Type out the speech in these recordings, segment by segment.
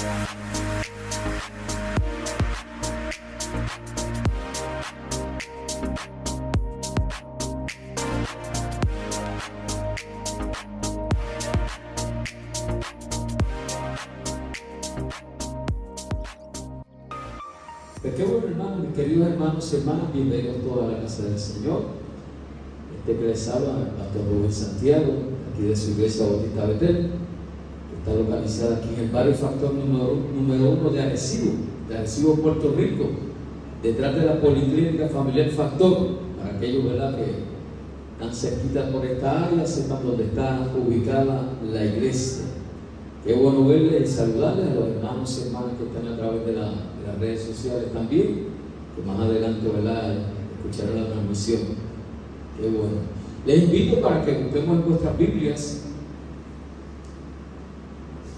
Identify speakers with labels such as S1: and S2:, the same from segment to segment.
S1: Qué bueno, hermanos, mis queridos hermanos y hermanas, bienvenidos todos a la casa del Señor. Que les habla el pastor Rubén Santiago, aquí de su iglesia Bautista Betel, que está localizada aquí en el barrio Factor número 1 de Arecibo, Puerto Rico, detrás de la Policlínica Familiar Factor. Para aquellos, ¿verdad?, que están cerquitas por esta área, sepan dónde está ubicada la iglesia. Qué bueno verles y saludarles a los hermanos y hermanas que están a través de las redes sociales también, que más adelante, ¿verdad?, escucharán la transmisión. Qué bueno. Les invito para que busquemos en vuestras Biblias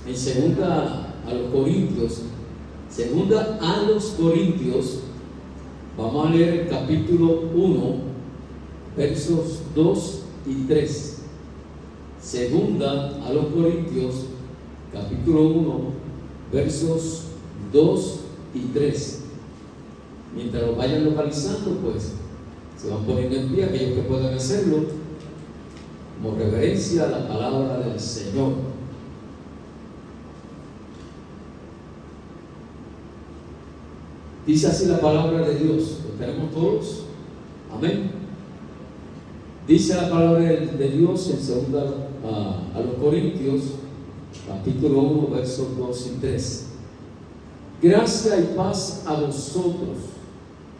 S1: en segunda a los Corintios, vamos a leer el capítulo 1, versos 2 y 3. Segunda a los Corintios, capítulo 1, versos 2 y 3. Mientras lo vayan localizando, pues se van poniendo en pie aquellos que puedan hacerlo, como reverencia a la palabra del Señor. Dice así la palabra de Dios. ¿Lo tenemos todos? Amén. Dice la palabra de Dios en segunda a los Corintios, capítulo 1, versos 2 y 3. Gracia y paz a vosotros,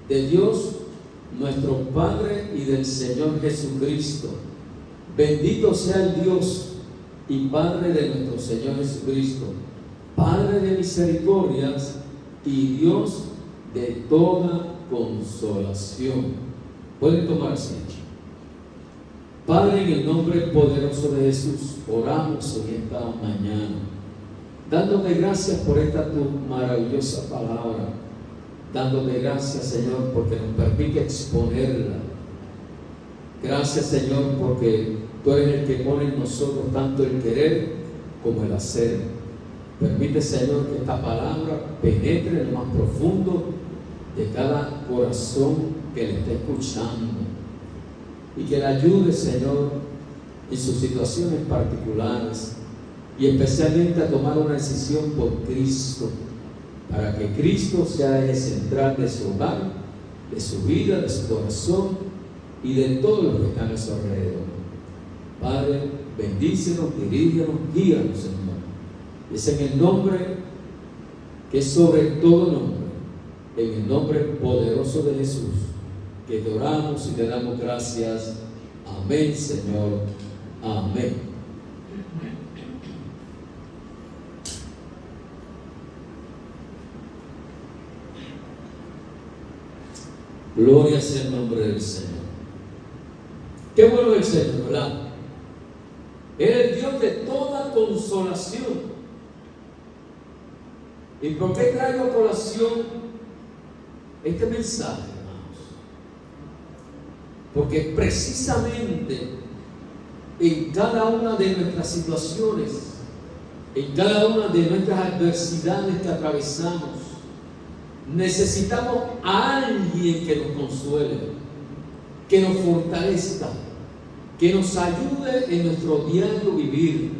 S1: de Dios nuestro Padre y del Señor Jesucristo. Bendito sea el Dios y Padre de nuestro Señor Jesucristo, Padre de misericordias y Dios de toda consolación. Pueden tomar asiento. Padre, en el nombre poderoso de Jesús, oramos en esta mañana, dándote gracias por esta tu maravillosa palabra, dándote gracias, Señor, porque nos permite exponerla. Gracias, Señor, porque tú eres el que pone en nosotros tanto el querer como el hacer. Permite, Señor, que esta palabra penetre en lo más profundo de cada corazón que le esté escuchando y que le ayude, Señor, en sus situaciones particulares y especialmente a tomar una decisión por Cristo, para que Cristo sea el central de su hogar, de su vida, de su corazón y de todos los que están a su alrededor. Padre, bendícenos, dirígenos, guíanos, Señor. Es en el nombre que es sobre todo nombre, en el nombre poderoso de Jesús, que te oramos y te damos gracias. Amén, Señor. Amén. Gloria sea el nombre del Señor. Qué bueno es el Señor, ¿verdad? Él es el Dios de toda consolación. ¿Y por qué traigo a colación este mensaje, hermanos? Porque precisamente en cada una de nuestras situaciones, en cada una de nuestras adversidades que atravesamos, necesitamos a alguien que nos consuele, que nos fortalezca, que nos ayude en nuestro diario vivir.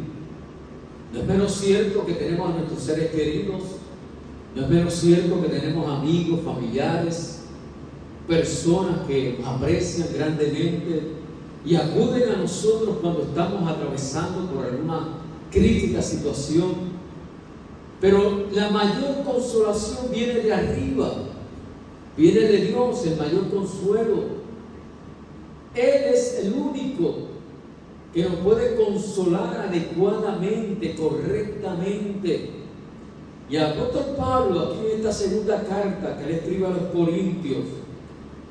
S1: No es menos cierto que tenemos a nuestros seres queridos, no es menos cierto que tenemos amigos, familiares, personas que nos aprecian grandemente y acuden a nosotros cuando estamos atravesando por alguna crítica situación. Pero la mayor consolación viene de arriba, viene de Dios, el mayor consuelo. Él es el único que nos puede consolar adecuadamente, correctamente. Y el apóstol Pablo, aquí en esta segunda carta que le escribe a los Corintios,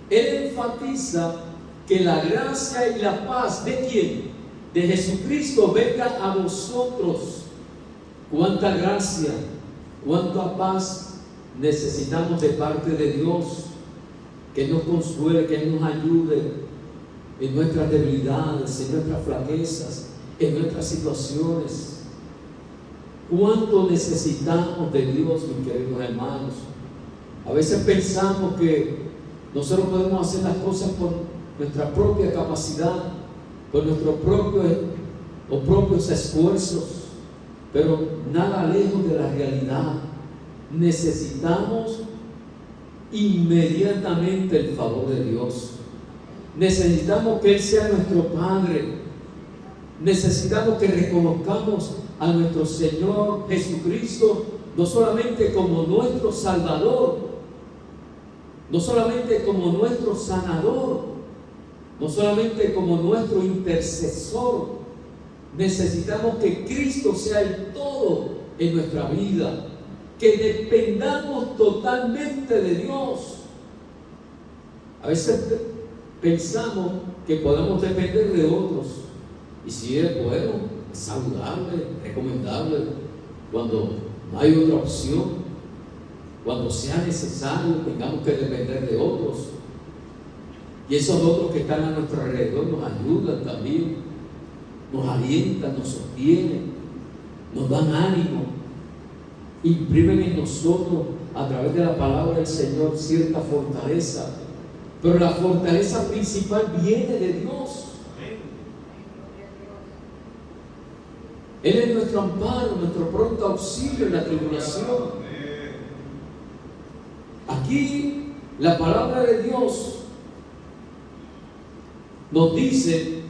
S1: él enfatiza que la gracia y la paz, ¿de quién? De Jesucristo, venga a vosotros. Cuánta gracia, cuánta paz necesitamos de parte de Dios, que nos consuele, que nos ayude en nuestras debilidades, en nuestras flaquezas, en nuestras situaciones. ¿Cuánto necesitamos de Dios, mis queridos hermanos? A veces pensamos que nosotros podemos hacer las cosas por nuestra propia capacidad, por nuestros propios esfuerzos, pero nada lejos de la realidad. Necesitamos inmediatamente el favor de Dios. Necesitamos que Él sea nuestro Padre. Necesitamos que reconozcamos a nuestro Señor Jesucristo no solamente como nuestro Salvador, no solamente como nuestro sanador, no solamente como nuestro intercesor. Necesitamos que Cristo sea el todo en nuestra vida, que dependamos totalmente de Dios. A veces pensamos que podemos depender de otros, y si es bueno, es saludable, recomendable, cuando no hay otra opción, cuando sea necesario, tengamos que depender de otros. Y esos otros que están a nuestro alrededor nos ayudan también, nos alientan, nos sostienen, nos dan ánimo, imprimen en nosotros a través de la palabra del Señor cierta fortaleza. Pero la fortaleza principal viene de Dios. Él es nuestro amparo, nuestro pronto auxilio en la tribulación. Aquí la palabra de Dios nos dice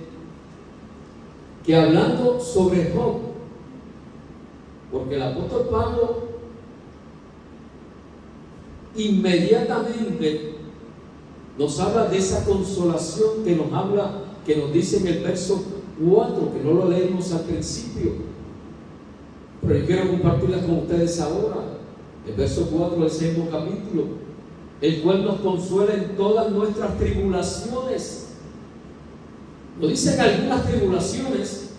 S1: que hablando sobre Job, porque el apóstol Pablo inmediatamente nos habla de esa consolación que nos dice en el verso 4, que no lo leímos al principio, pero yo quiero compartirla con ustedes ahora. El verso 4 del 6º capítulo, el cual nos consuela en todas nuestras tribulaciones. No dice en algunas tribulaciones,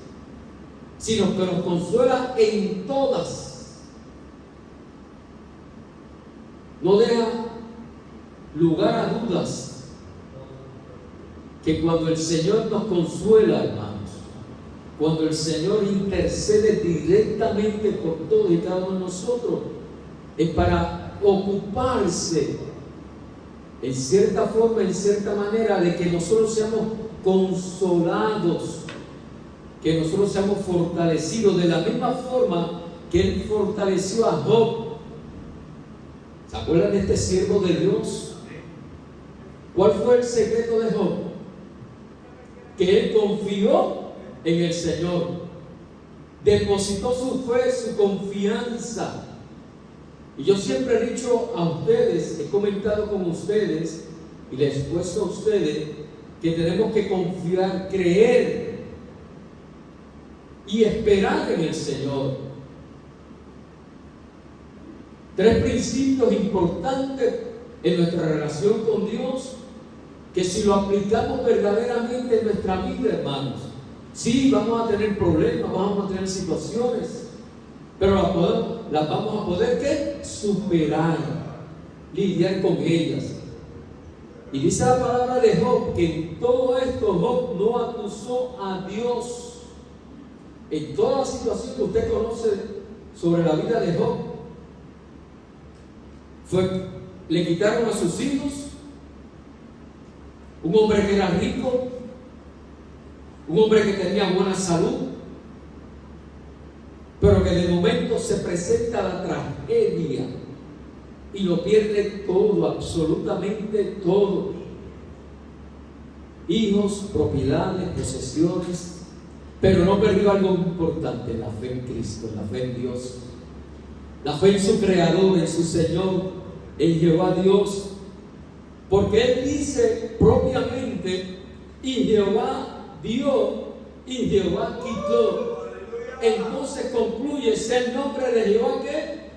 S1: sino que nos consuela en todas. No deja lugar a dudas que cuando el Señor nos consuela, hermanos, cuando el Señor intercede directamente por todo y cada uno de nosotros, es para ocuparse en cierta forma, en cierta manera, de que nosotros seamos consolados, que nosotros seamos fortalecidos de la misma forma que Él fortaleció a Job. ¿Se acuerdan de este siervo de Dios? ¿Cuál fue el secreto de Job? Que él confió en el Señor, depositó su fe, su confianza. Y yo siempre he dicho a ustedes, he comentado con ustedes y les he puesto a ustedes que tenemos que confiar, creer y esperar en el Señor. 3 principios importantes en nuestra relación con Dios, que si lo aplicamos verdaderamente en nuestra vida, hermanos, sí, vamos a tener problemas, vamos a tener situaciones, pero las vamos a poder ¿qué? Superar, lidiar con ellas. Y dice la palabra de Job que en todo esto Job no acusó a Dios. En toda la situación que usted conoce sobre la vida de Job, le quitaron a sus hijos, un hombre que era rico, un hombre que tenía buena salud, pero que de momento se presenta la tragedia y lo pierde todo, absolutamente todo. Hijos, propiedades, posesiones, pero no perdió algo importante: la fe en Cristo, la fe en Dios, la fe en su Creador, en su Señor, en Jehová Dios, porque Él dice propiamente: y Jehová dio y Jehová quitó. Entonces concluye: sea el nombre de Jehová que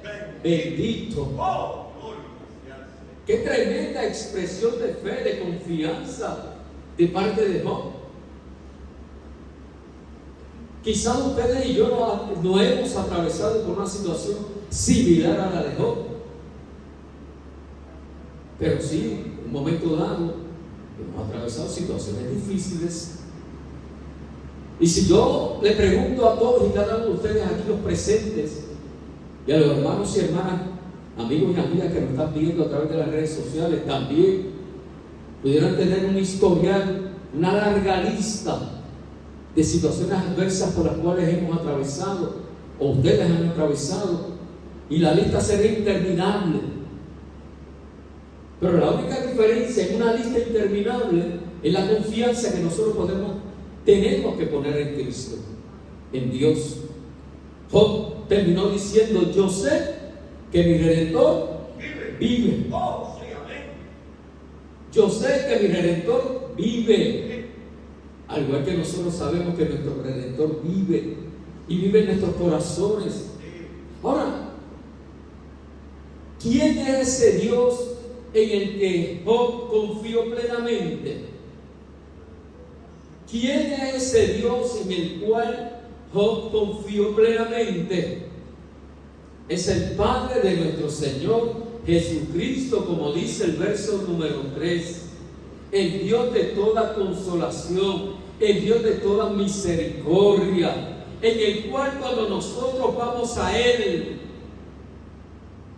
S1: bendito. Qué tremenda expresión de fe, de confianza de parte de Job. Quizás ustedes y yo no hemos atravesado por una situación similar a la de Job, pero sí, en un momento dado hemos atravesado situaciones difíciles, Y si yo le pregunto a todos y cada uno de ustedes aquí los presentes, y a los hermanos y hermanas, amigos y amigas que nos están viendo a través de las redes sociales, también pudieran tener un historial, una larga lista de situaciones adversas por las cuales hemos atravesado, o ustedes han atravesado, y la lista sería interminable. Pero la única diferencia en una lista interminable es la confianza que nosotros tenemos que poner en Cristo, en Dios. Job terminó diciendo: yo sé que mi Redentor vive. Yo sé que mi Redentor vive. Al igual que nosotros sabemos que nuestro Redentor vive y vive en nuestros corazones. Ahora, ¿quién es ese Dios en el que Job confió plenamente? ¿Quién es ese Dios en el cual Job confió plenamente? Es el Padre de nuestro Señor Jesucristo, como dice el verso número 3. El Dios de toda consolación, el Dios de toda misericordia, en el cual cuando nosotros vamos a Él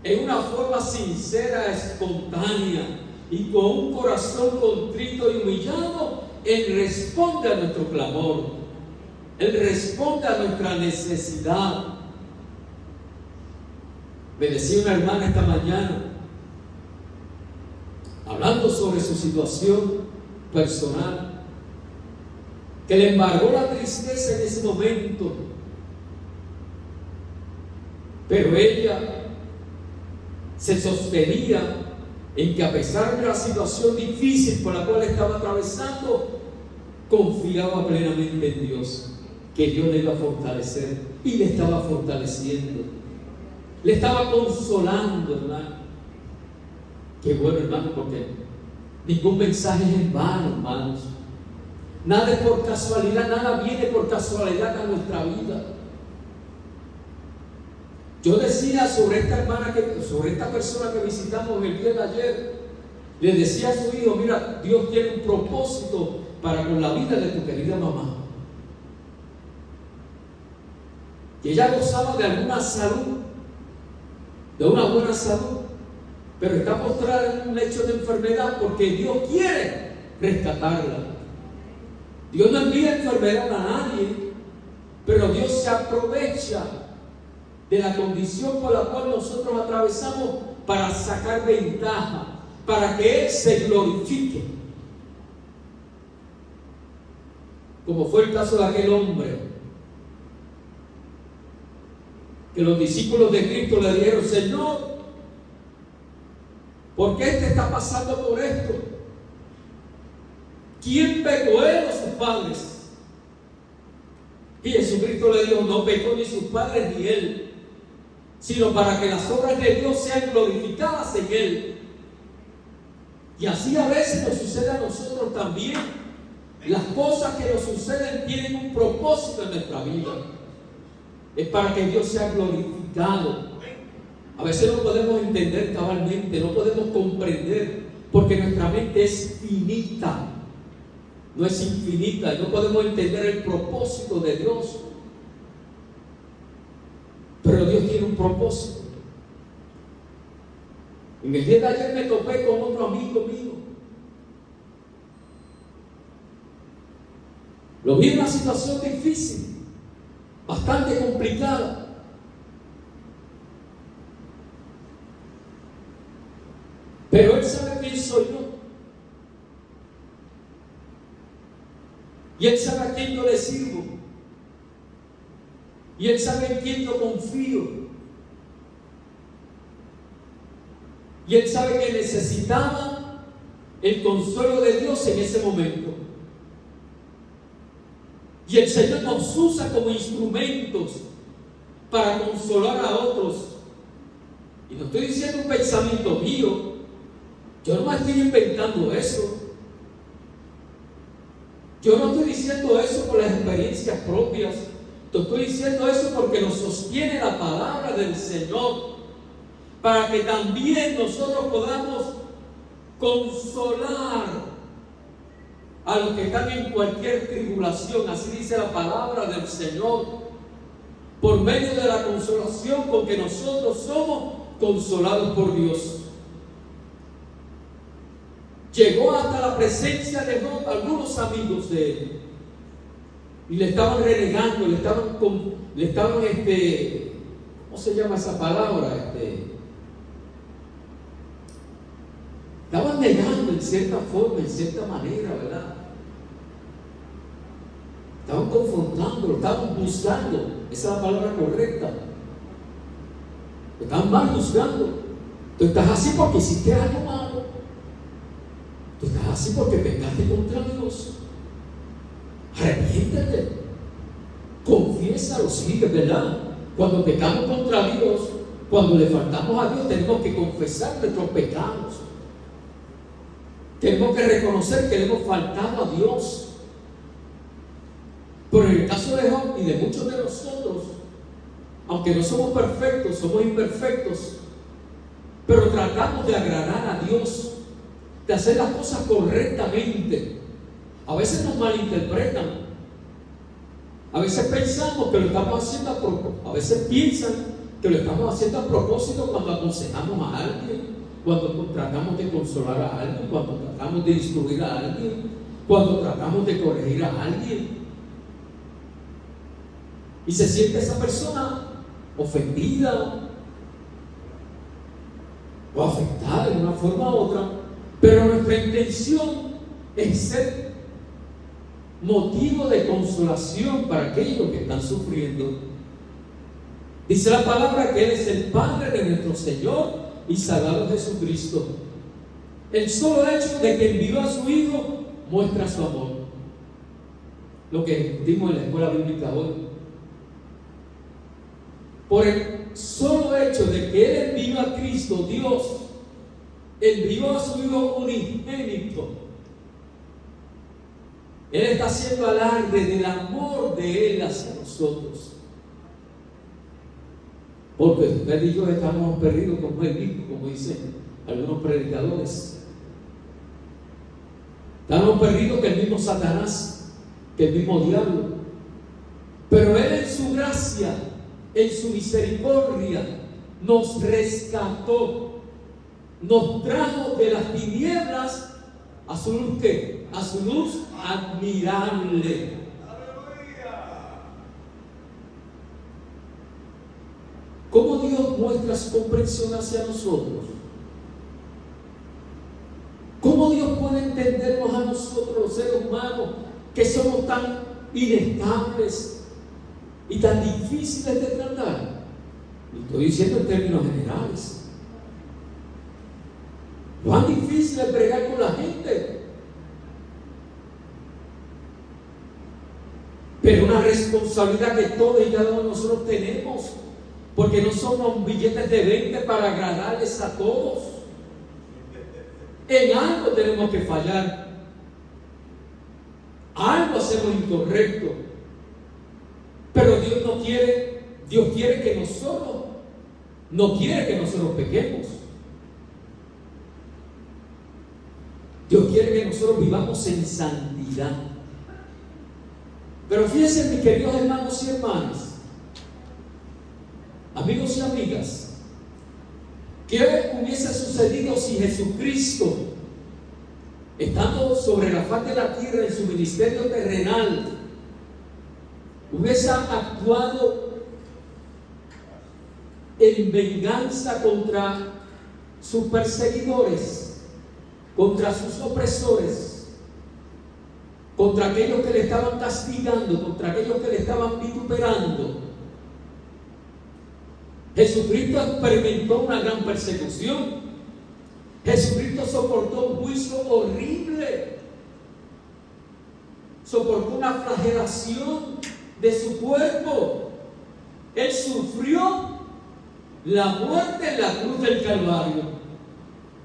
S1: en una forma sincera, espontánea y con un corazón contrito y humillado, Él responde a nuestro clamor, Él responde a nuestra necesidad. Me decía una hermana esta mañana, hablando sobre su situación personal, que le embargó la tristeza en ese momento, pero ella se sostenía en que a pesar de la situación difícil por la cual estaba atravesando, confiaba plenamente en Dios, que Dios le iba a fortalecer, y le estaba fortaleciendo, le estaba consolando, hermano. Qué bueno, hermano, porque ningún mensaje es en vano, hermanos. Nada es por casualidad, nada viene por casualidad a nuestra vida. Yo decía sobre esta hermana, sobre esta persona que visitamos el día de ayer, le decía a su hijo: mira, Dios tiene un propósito para con la vida de tu querida mamá. Y ella gozaba de alguna salud, de una buena salud, pero está postrada en un lecho de enfermedad porque Dios quiere rescatarla. Dios no envía enfermedad a nadie, pero Dios se aprovecha de la condición por la cual nosotros atravesamos para sacar ventaja, para que Él se glorifique. Como fue el caso de aquel hombre, que los discípulos de Cristo le dijeron: Señor, ¿por qué este está pasando por esto? ¿Quién pecó, él o sus padres? Y Jesucristo le dijo: no pecó ni sus padres ni él, sino para que las obras de Dios sean glorificadas en él. Y así a veces nos sucede a nosotros también. Las cosas que nos suceden tienen un propósito en nuestra vida. Es para que Dios sea glorificado. A veces no podemos entender cabalmente, no podemos comprender, porque nuestra mente es finita, no es infinita, y no podemos entender el propósito de Dios. Pero Dios tiene un propósito. En el día de ayer me topé con otro amigo mío. Lo vi en una situación difícil, bastante complicada. Pero él sabe quién soy yo. Y él sabe a quién yo le sirvo. Y él sabe en quién yo confío. Y él sabe que necesitaba el consuelo de Dios en ese momento. Y el Señor nos usa como instrumentos para consolar a otros. Y no estoy diciendo un pensamiento mío. Yo no me estoy inventando eso. Yo no estoy diciendo eso por las experiencias propias. Te estoy diciendo eso porque nos sostiene la palabra del Señor, para que también nosotros podamos consolar a los que están en cualquier tribulación, así dice la palabra del Señor, por medio de la consolación con que nosotros somos consolados por Dios. Llegó hasta la presencia de Job algunos amigos de él y le estaban renegando, le estaban ¿cómo se llama esa palabra? Estaban negando en cierta forma, en cierta manera, ¿verdad? Estaban confrontándolo, estaban juzgando. Esa es la palabra correcta. Estaban mal juzgando. Tú estás así porque hiciste algo malo. Tú estás así porque pecaste contra Dios. Arrepiéntete. Confiésalo, sí, es verdad. Cuando pecamos contra Dios, cuando le faltamos a Dios, tenemos que confesar nuestros pecados. Tenemos que reconocer que le hemos faltado a Dios. Pero en el caso de Job y de muchos de nosotros, aunque no somos perfectos, somos imperfectos, pero tratamos de agradar a Dios, de hacer las cosas correctamente. A veces nos malinterpretan. A veces pensamos que lo estamos haciendo a propósito. A veces piensan que lo estamos haciendo a propósito cuando aconsejamos a alguien, cuando tratamos de consolar a alguien, cuando tratamos de instruir a alguien, cuando tratamos de corregir a alguien. Y se siente esa persona ofendida o afectada de una forma u otra, pero nuestra intención es ser motivo de consolación para aquellos que están sufriendo. Dice la palabra que Él es el Padre de nuestro Señor y Salvador Jesucristo. El solo hecho de que envió a su Hijo muestra su amor. Lo que discutimos en la escuela bíblica hoy. Por el solo hecho de que Él envió a Cristo, Dios envió a su Hijo unigénito. Él está haciendo alarde del amor de Él hacia nosotros. Porque usted y yo estamos perdidos como el hijo, como dicen algunos predicadores. Estamos perdidos que el mismo Satanás, que el mismo diablo. Pero Él en su gracia, en su misericordia, nos rescató, nos trajo de las tinieblas a su luz, ¿qué? A su luz admirable. ¿Cómo Dios muestra su comprensión hacia nosotros? ¿Cómo Dios puede entendernos a nosotros, los seres humanos, que somos tan inestables y tan difíciles de tratar? Y estoy diciendo en términos generales. ¿Cuán difícil es bregar con la gente? Pero una responsabilidad que todos y cada uno de nosotros tenemos, porque no somos billetes de 20 para agradarles a todos. En algo tenemos que fallar. Algo hacemos incorrecto. Pero Dios no quiere, Dios quiere que nosotros, no quiere que nosotros pequemos. Dios quiere que nosotros vivamos en santidad. Pero fíjense, mis queridos hermanos y hermanas, amigos y amigas, ¿qué hubiese sucedido si Jesucristo, estando sobre la faz de la tierra en su ministerio terrenal, hubiese actuado en venganza contra sus perseguidores, contra sus opresores, contra aquellos que le estaban castigando, contra aquellos que le estaban vituperando? Jesucristo experimentó una gran persecución. Jesucristo soportó un juicio horrible. Soportó una flagelación de su cuerpo. Él sufrió la muerte en la cruz del Calvario.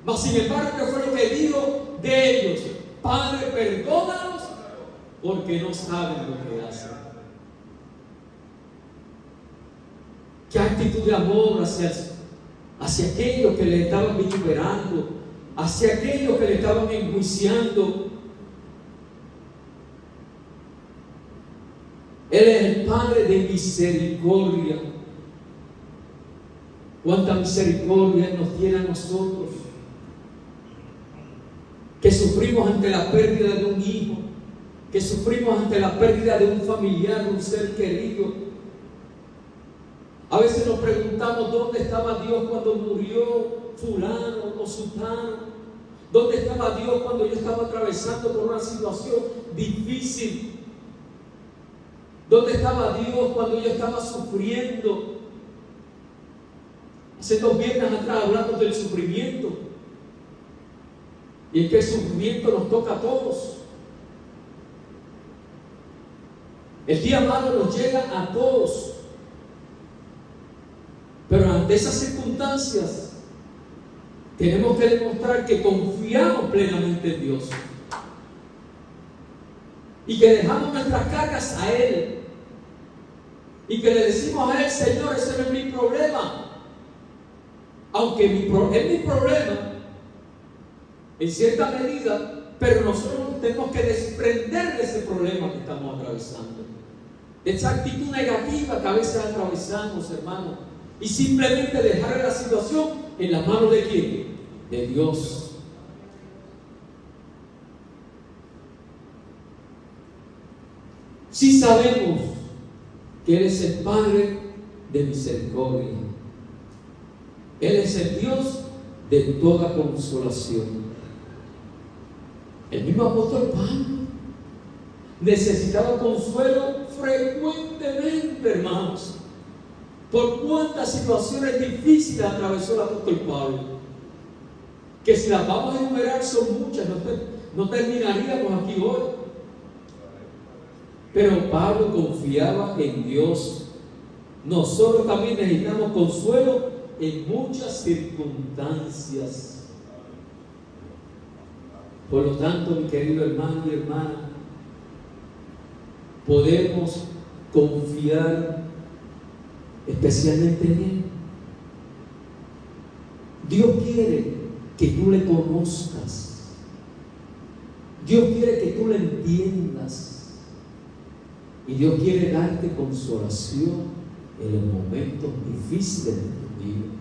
S1: Mas sin embargo, ¿qué fue lo que dijo de ellos? Padre, perdónalos porque no saben lo que hacen. Qué actitud de amor hacia aquellos que le estaban vituperando, hacia aquellos que le estaban enjuiciando. Él es el Padre de misericordia. Cuánta misericordia Él nos tiene a nosotros, que sufrimos ante la pérdida de un hijo, que sufrimos ante la pérdida de un familiar, de un ser querido. A veces nos preguntamos dónde estaba Dios cuando murió fulano o sultano. ¿Dónde estaba Dios cuando yo estaba atravesando por una situación difícil? ¿Dónde estaba Dios cuando yo estaba sufriendo? Hace 2 viernes atrás hablamos del sufrimiento. Y es que el sufrimiento nos toca a todos. El día malo nos llega a todos. Pero ante esas circunstancias tenemos que demostrar que confiamos plenamente en Dios y que dejamos nuestras cargas a Él y que le decimos a Él: Señor, ese no es mi problema, aunque es mi problema en cierta medida, pero nosotros tenemos que desprender de ese problema que estamos atravesando, de esa actitud negativa que a veces atravesamos, hermanos, y simplemente dejar la situación en las manos de ¿quién? De Dios. Sí sabemos que Él es el Padre de misericordia. Él es el Dios de toda consolación. El mismo apóstol Pablo necesitaba consuelo frecuentemente, hermanos. Por cuántas situaciones difíciles atravesó el apóstol Pablo, que si las vamos a enumerar son muchas, no terminaríamos aquí hoy. Pero Pablo confiaba en Dios. Nosotros también necesitamos consuelo en muchas circunstancias. Por lo tanto, mi querido hermano y hermana, podemos confiar especialmente en Él. Dios quiere que tú le conozcas. Dios quiere que tú le entiendas. Y Dios quiere darte consolación en los momentos difíciles de tu vida.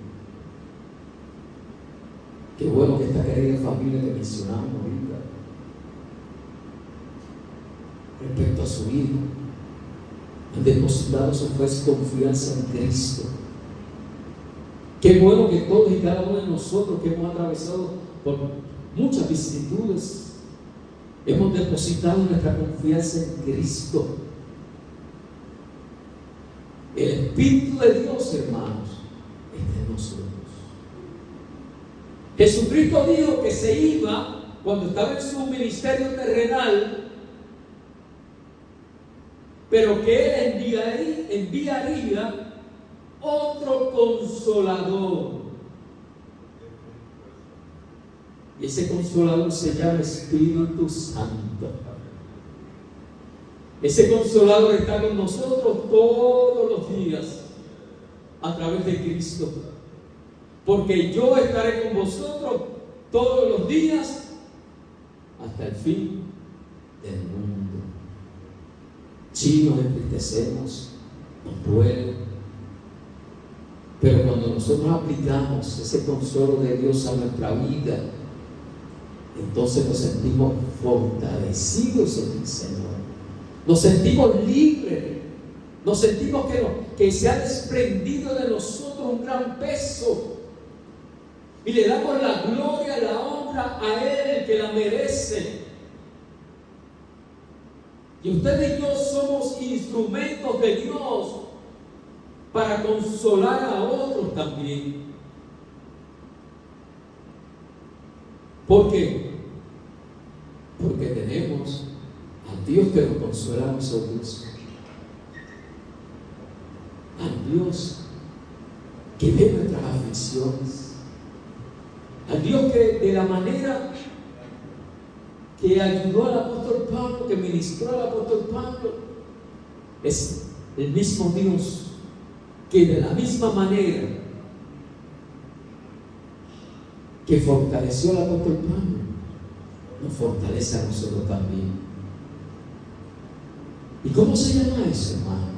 S1: Qué bueno que esta querida familia que mencionamos ahorita, respecto a su hijo, han depositado su fe y confianza en Cristo. Qué bueno que todos y cada uno de nosotros que hemos atravesado por muchas vicisitudes, hemos depositado nuestra confianza en Cristo. El Espíritu de Dios, hermanos, está en nosotros. Jesucristo dijo que se iba cuando estaba en su ministerio terrenal, pero que Él enviaría otro consolador. Y ese consolador se llama Espíritu Santo. Ese consolador está con nosotros todos los días a través de Cristo. Porque yo estaré con vosotros todos los días hasta el fin del mundo. Sí, nos entristecemos, nos duele, pero cuando nosotros aplicamos ese consuelo de Dios a nuestra vida, entonces nos sentimos fortalecidos en el Señor. Nos sentimos libres. Nos sentimos que se ha desprendido de nosotros un gran peso. Y le damos la gloria, la honra a Él, que la merece. Y usted y yo somos instrumentos de Dios para consolar a otros también. ¿Por qué? Porque tenemos a Dios que nos consuela a nosotros. A Dios que ve nuestras aflicciones. A Dios que de la manera que ayudó al apóstol Pablo, que ministró al apóstol Pablo, es el mismo Dios que de la misma manera que fortaleció al apóstol Pablo, nos fortalece a nosotros también. ¿Y cómo se llama eso, hermano?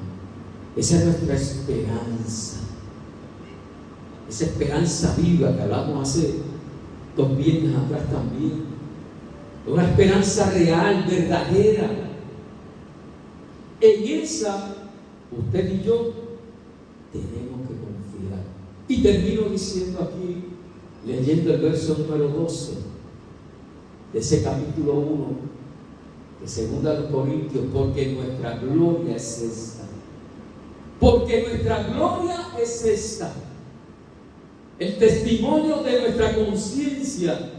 S1: Esa es nuestra esperanza. Esa esperanza viva que hablamos hace 2 viernes atrás también. Una esperanza real, verdadera. En esa, usted y yo tenemos que confiar. Y termino diciendo aquí, leyendo el verso número 12 de ese capítulo 1 de 2 Corintios, porque nuestra gloria es esta. Porque nuestra gloria es esta. El testimonio de nuestra conciencia,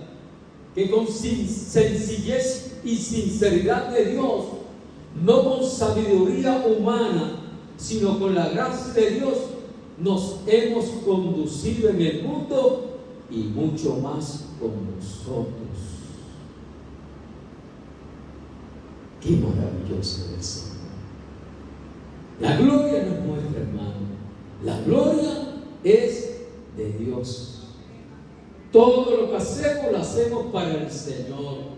S1: que con sencillez y sinceridad de Dios, no con sabiduría humana, sino con la gracia de Dios, nos hemos conducido en el mundo y mucho más con nosotros. Qué maravilloso es, Señor. La gloria no es nuestra, hermano. La gloria es de Dios. Todo lo que hacemos, lo hacemos para el Señor.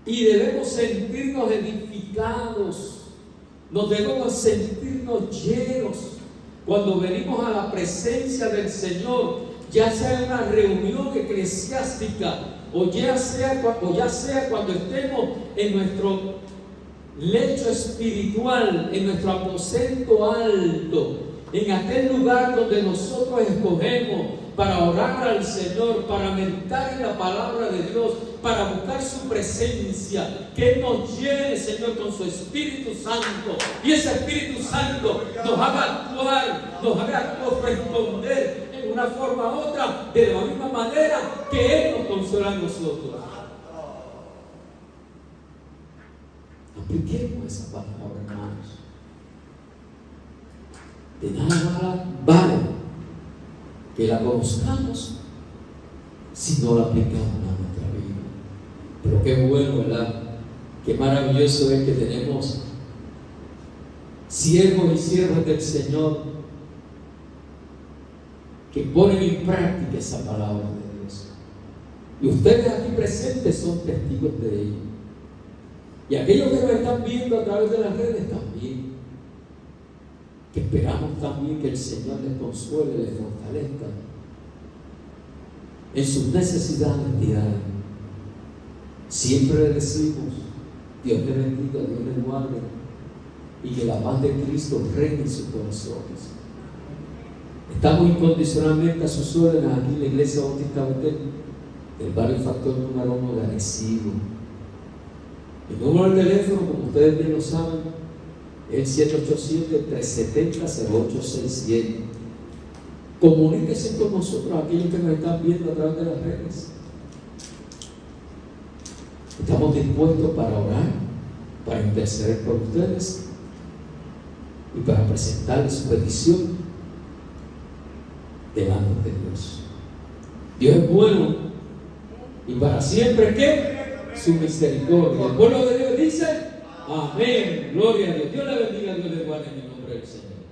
S1: Y debemos sentirnos edificados. Nos debemos sentirnos llenos cuando venimos a la presencia del Señor, ya sea en una reunión eclesiástica o ya sea cuando estemos en nuestro lecho espiritual, en nuestro aposento alto, en aquel lugar donde nosotros escogemos para orar al Señor, para meditar en la palabra de Dios, para buscar su presencia, que Él nos llene, Señor, con su Espíritu Santo, y ese Espíritu Santo nos haga actuar, nos haga corresponder en una forma u otra, de la misma manera que Él nos consuela a nosotros. Apliquemos esa palabra, hermanos. De nada vale que la conozcamos si no la aplicamos a nuestra vida. Pero qué bueno, ¿verdad? Qué maravilloso es que tenemos siervos y siervas del Señor que ponen en práctica esa palabra de Dios. Y ustedes aquí presentes son testigos de ello. Y aquellos que nos están viendo a través de las redes también. Que esperamos también que el Señor les consuele, les fortalezca en sus necesidades diarias. Siempre le decimos, Dios le bendiga, Dios le guarde, y que la paz de Cristo reine en sus corazones. Estamos incondicionalmente a sus órdenes aquí en la Iglesia Bautista Betel, del barrio Factor número 1 de Arecibo. El número de teléfono, como ustedes bien lo saben, es 787-370-0867. Comuníquese con nosotros, aquellos que nos están viendo a través de las redes. Estamos dispuestos para orar, para interceder por ustedes y para presentarles su petición delante de Dios. Dios es bueno y para siempre, ¿qué? Su misericordia. El pueblo de Dios dice: amén, gloria a Dios. Dios le bendiga, Dios le guarde en el nombre del Señor.